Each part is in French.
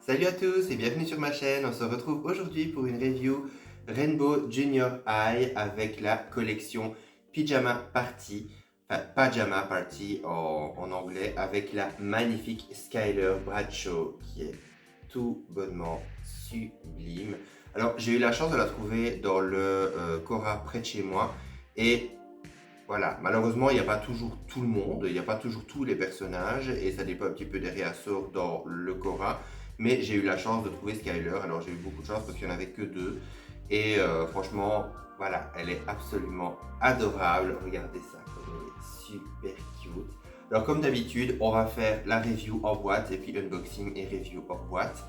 Salut à tous et bienvenue sur ma chaîne. On se retrouve aujourd'hui pour une review Rainbow Junior High avec la collection Pyjama Party, enfin Pajama Party en anglais, avec la magnifique Skyler Bradshaw qui est tout bonnement sublime. Alors j'ai eu la chance de la trouver dans le Cora près de chez moi et voilà, malheureusement il n'y a pas toujours tout le monde, il n'y a pas toujours tous les personnages et ça dépend un petit peu des réassorts dans le Cora. Mais j'ai eu la chance de trouver Skyler, alors j'ai eu beaucoup de chance parce qu'il n'y en avait que deux. Et franchement, voilà, elle est absolument adorable. Regardez ça, comme elle est super cute. Alors comme d'habitude, on va faire la review en boîte et puis unboxing et review en boîte.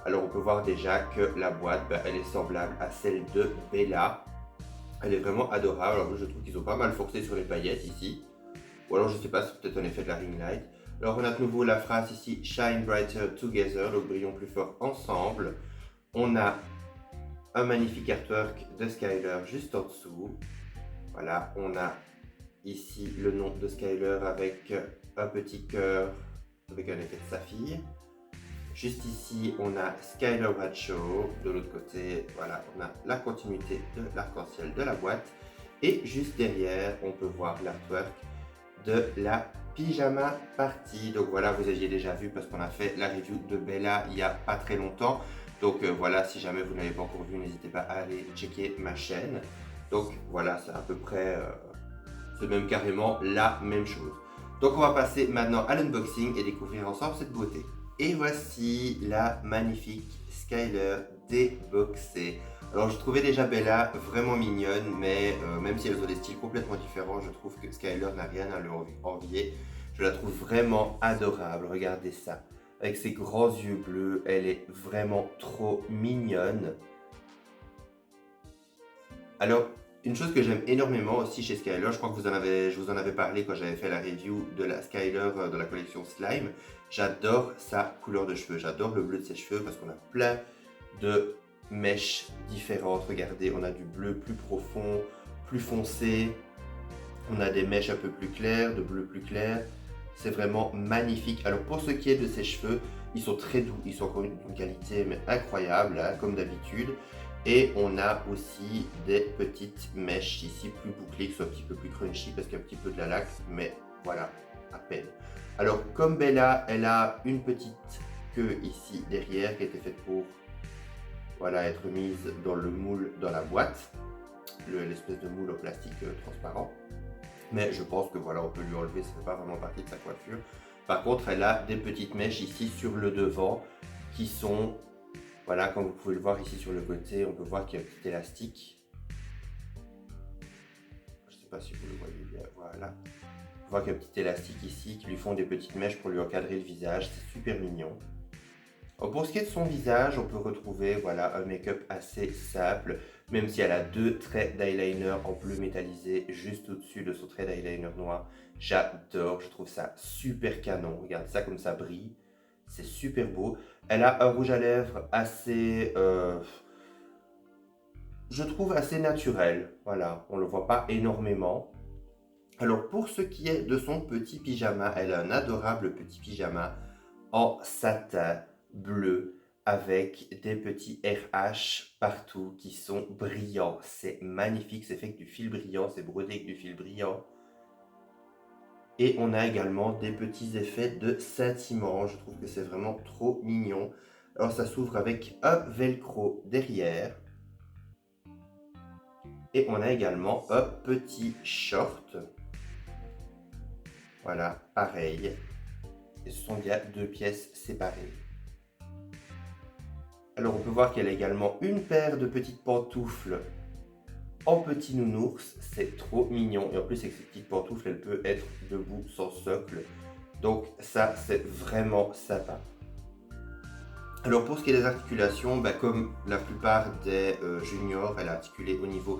Alors on peut voir déjà que la boîte, elle est semblable à celle de Bella. Elle est vraiment adorable. Alors je trouve qu'ils ont pas mal forcé sur les paillettes ici. Ou alors je sais pas, c'est peut-être un effet de la ring light. Alors on a de nouveau la phrase ici, Shine brighter together, donc brillons plus fort ensemble. On a un magnifique artwork de Skyler juste en dessous. Voilà, on a ici le nom de Skyler avec un petit cœur avec un effet de saphir. Juste ici, on a Skyler Bradshaw. De l'autre côté, voilà, on a la continuité de l'arc-en-ciel de la boîte. Et juste derrière, on peut voir l'artwork de la Pyjama Party. Donc voilà, vous aviez déjà vu parce qu'on a fait la review de Bella il y a pas très longtemps. Donc voilà, si jamais vous n'avez pas encore vu, n'hésitez pas à aller checker ma chaîne. Donc voilà, c'est à peu près, c'est même carrément la même chose. Donc on va passer maintenant à l'unboxing et découvrir ensemble cette beauté. Et voici la magnifique Skyler déboxée. Alors je trouvais déjà Bella vraiment mignonne, mais même si elles ont des styles complètement différents, je trouve que Skyler n'a rien à lui envier. Je la trouve vraiment adorable, regardez ça. Avec ses grands yeux bleus, elle est vraiment trop mignonne. Alors, une chose que j'aime énormément aussi chez Skyler, je crois que je vous en avais parlé quand j'avais fait la review de la Skyler de la collection Slime. J'adore sa couleur de cheveux, j'adore le bleu de ses cheveux parce qu'on a plein de mèches différentes. Regardez, on a du bleu plus profond, plus foncé. On a des mèches un peu plus claires, de bleu plus clair. C'est vraiment magnifique. Alors pour ce qui est de ses cheveux, ils sont très doux. Ils sont encore d'une qualité mais incroyable, hein, comme d'habitude. Et on a aussi des petites mèches ici plus bouclées, qui sont un petit peu plus crunchy parce qu'il y a un petit peu de la laque, mais voilà, à peine. Alors comme Bella, elle a une petite queue ici derrière qui a été faite pour voilà, être mise dans le moule dans la boîte, l'espèce de moule en plastique transparent. Mais je pense que voilà, on peut lui enlever, ça ne fait pas vraiment partie de sa coiffure. Par contre, elle a des petites mèches ici sur le devant qui sont, voilà, comme vous pouvez le voir ici sur le côté, on peut voir qu'il y a un petit élastique. Je ne sais pas si vous le voyez bien, voilà. On voit qu'il y a un petit élastique ici qui lui font des petites mèches pour lui encadrer le visage, c'est super mignon. Pour ce qui est de son visage, on peut retrouver voilà, un make-up assez simple, même si elle a deux traits d'eyeliner en bleu métallisé juste au-dessus de son trait d'eyeliner noir. J'adore, je trouve ça super canon. Regarde ça comme ça brille, c'est super beau. Elle a un rouge à lèvres assez, je trouve assez naturel. Voilà, on ne le voit pas énormément. Alors pour ce qui est de son petit pyjama, elle a un adorable petit pyjama en satin bleu avec des petits RH partout qui sont brillants. C'est magnifique, c'est fait avec du fil brillant, c'est brodé avec du fil brillant. Et on a également des petits effets de scintillement. Je trouve que c'est vraiment trop mignon. Alors ça s'ouvre avec un velcro derrière. Et on a également un petit short. Voilà, pareil. Et ce sont bien deux pièces séparées. Alors on peut voir qu'elle a également une paire de petites pantoufles en petit nounours, c'est trop mignon. Et en plus avec ces petites pantoufles, elle peut être debout sans socle. Donc ça, c'est vraiment sympa. Alors pour ce qui est des articulations, comme la plupart des juniors, elle est articulée au niveau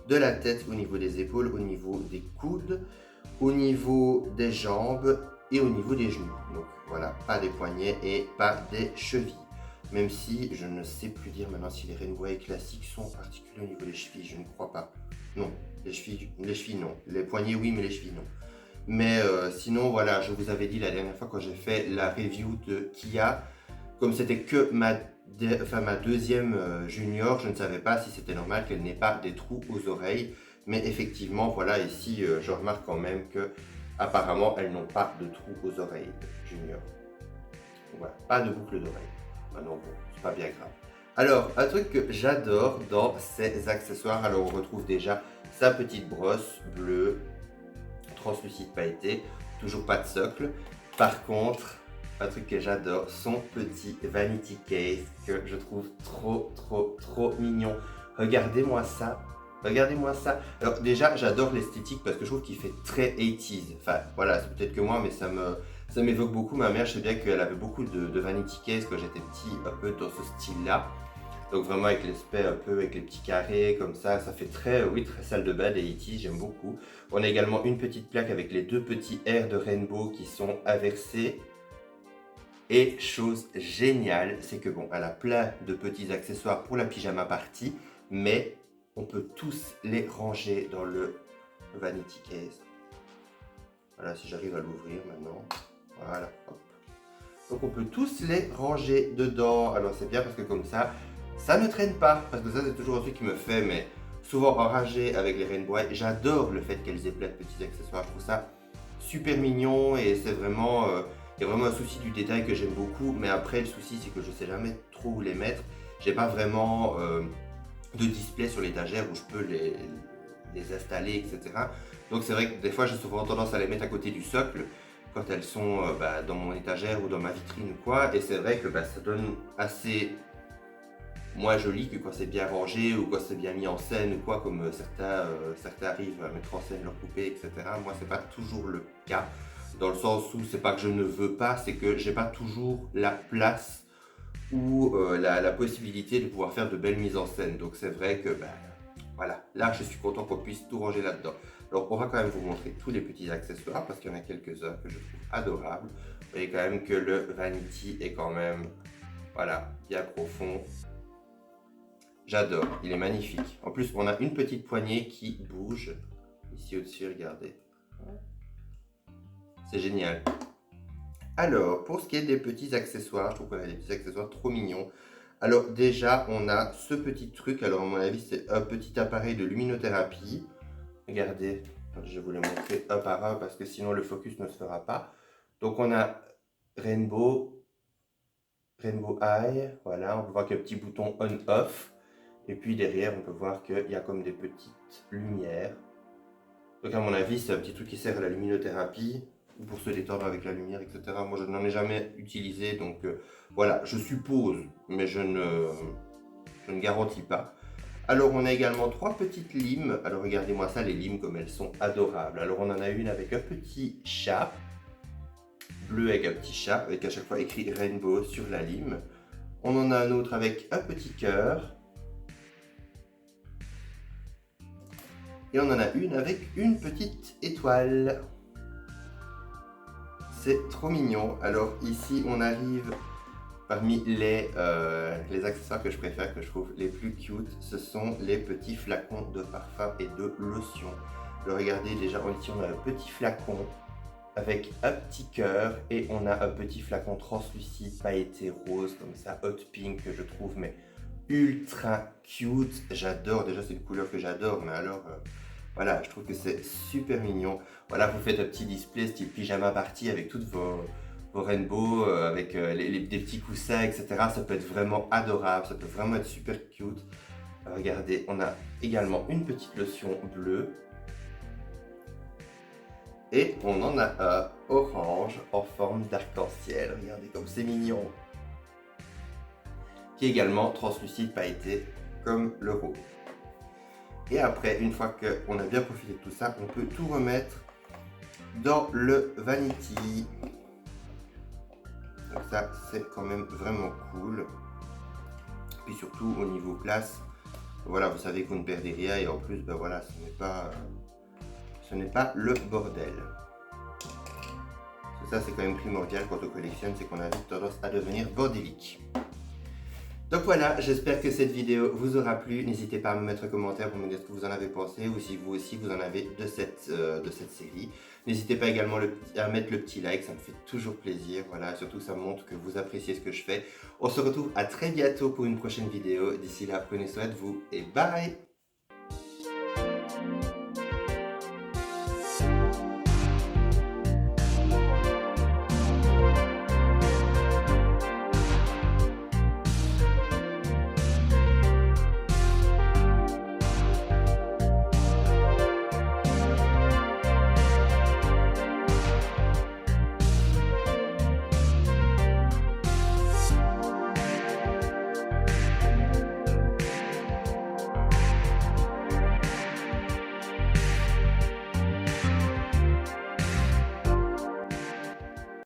de la tête, au niveau des épaules, au niveau des coudes, au niveau des jambes et au niveau des genoux. Donc voilà, pas des poignets et pas des chevilles. Même si je ne sais plus dire maintenant si les Rainbow High classiques sont articulés au niveau des chevilles, je ne crois pas. Non, les chevilles non. Les poignets oui, mais les chevilles non. Mais sinon voilà, je vous avais dit la dernière fois quand j'ai fait la review de Kia comme c'était que ma deuxième junior, je ne savais pas si c'était normal qu'elle n'ait pas des trous aux oreilles. Mais effectivement, voilà, ici, je remarque quand même que apparemment, elles n'ont pas de trous aux oreilles, junior. Voilà, pas de boucle d'oreille. Maintenant, bon, c'est pas bien grave. Alors, un truc que j'adore dans ces accessoires, alors on retrouve déjà sa petite brosse bleue, translucide pailleté, toujours pas de socle. Par contre, un truc que j'adore, son petit vanity case que je trouve trop mignon. Regardez-moi ça. Regardez-moi ça. Alors déjà, j'adore l'esthétique parce que je trouve qu'il fait très 80s. Enfin, voilà, c'est peut-être que moi, mais ça m'évoque beaucoup. Ma mère, je sais bien qu'elle avait beaucoup de vanity case quand j'étais petit, un peu dans ce style-là. Donc vraiment avec l'aspect un peu avec les petits carrés comme ça fait très, oui, très salle de bain des 80s, j'aime beaucoup. On a également une petite plaque avec les deux petits R de Rainbow qui sont inversés. Et chose géniale, c'est que bon, elle a plein de petits accessoires pour la pyjama party, mais on peut tous les ranger dans le vanity case. Voilà, si j'arrive à l'ouvrir maintenant. Voilà, hop. Donc on peut tous les ranger dedans. Alors c'est bien parce que comme ça ne traîne pas. Parce que ça c'est toujours un truc qui me fait mais souvent enrager avec les Rainbow. J'adore le fait qu'elles aient plein de petits accessoires. Je trouve ça super mignon et c'est vraiment... il y a vraiment un souci du détail que j'aime beaucoup. Mais après le souci c'est que je sais jamais trop où les mettre. J'ai pas vraiment de display sur l'étagère où je peux les installer, etc. Donc c'est vrai que des fois j'ai souvent tendance à les mettre à côté du socle quand elles sont dans mon étagère ou dans ma vitrine ou quoi, et c'est vrai que ça donne assez moins joli que quand c'est bien rangé ou quand c'est bien mis en scène ou quoi, comme certains arrivent à mettre en scène leurs poupées, etc. Moi c'est pas toujours le cas, dans le sens où c'est pas que je ne veux pas, c'est que j'ai pas toujours la place ou la possibilité de pouvoir faire de belles mises en scène. Donc c'est vrai que voilà, là je suis content qu'on puisse tout ranger là-dedans. Alors on va quand même vous montrer tous les petits accessoires parce qu'il y en a quelques-uns que je trouve adorables. Vous voyez quand même que le vanity est quand même, voilà, bien profond. J'adore, il est magnifique. En plus on a une petite poignée qui bouge. Ici au-dessus, regardez. C'est génial. Alors, pour ce qui est des petits accessoires, je trouve qu'on a des petits accessoires trop mignons. Alors déjà, on a ce petit truc, alors à mon avis, c'est un petit appareil de luminothérapie. Regardez, je vais vous le montrer un par un parce que sinon le focus ne se fera pas. Donc on a Rainbow Eye, voilà, on peut voir qu'il y a un petit bouton on-off. Et puis derrière, on peut voir qu'il y a comme des petites lumières. Donc à mon avis, c'est un petit truc qui sert à la luminothérapie, ou pour se détendre avec la lumière, etc. Moi, je n'en ai jamais utilisé, donc voilà, je suppose, mais je ne garantis pas. Alors, on a également 3 petites limes. Alors, regardez-moi ça, les limes, comme elles sont adorables. Alors, on en a une avec un petit chat, bleu avec un petit chat, avec à chaque fois écrit Rainbow sur la lime. On en a un autre avec un petit cœur. Et on en a une avec une petite étoile. C'est trop mignon. Alors ici, on arrive parmi les accessoires que je préfère, que je trouve les plus cute. Ce sont les petits flacons de parfum et de lotion. Alors regardez, déjà ici, on a un petit flacon avec un petit cœur. Et on a un petit flacon translucide, pailleté rose, comme ça, hot pink, que je trouve mais ultra cute. J'adore, déjà c'est une couleur que j'adore, mais alors voilà, je trouve que c'est super mignon. Voilà, vous faites un petit display style pyjama party avec toutes vos rainbows, avec des petits coussins, etc. Ça peut être vraiment adorable, ça peut vraiment être super cute. Regardez, on a également une petite lotion bleue. Et on en a un orange en forme d'arc-en-ciel. Regardez comme c'est mignon. Qui est également translucide pailleté comme le rose. Et après, une fois qu'on a bien profité de tout ça, on peut tout remettre dans le vanity. Donc ça, c'est quand même vraiment cool. Puis surtout au niveau place, voilà, vous savez que vous ne perdez rien et en plus, ben voilà, ce n'est pas le bordel. Ça, c'est quand même primordial quand on collectionne, c'est qu'on a vite tendance à devenir bordélique. Donc voilà, j'espère que cette vidéo vous aura plu. N'hésitez pas à me mettre un commentaire pour me dire ce que vous en avez pensé ou si vous aussi vous en avez de cette série. N'hésitez pas également à mettre le petit like, ça me fait toujours plaisir. Voilà, surtout ça montre que vous appréciez ce que je fais. On se retrouve à très bientôt pour une prochaine vidéo. D'ici là, prenez soin de vous et bye!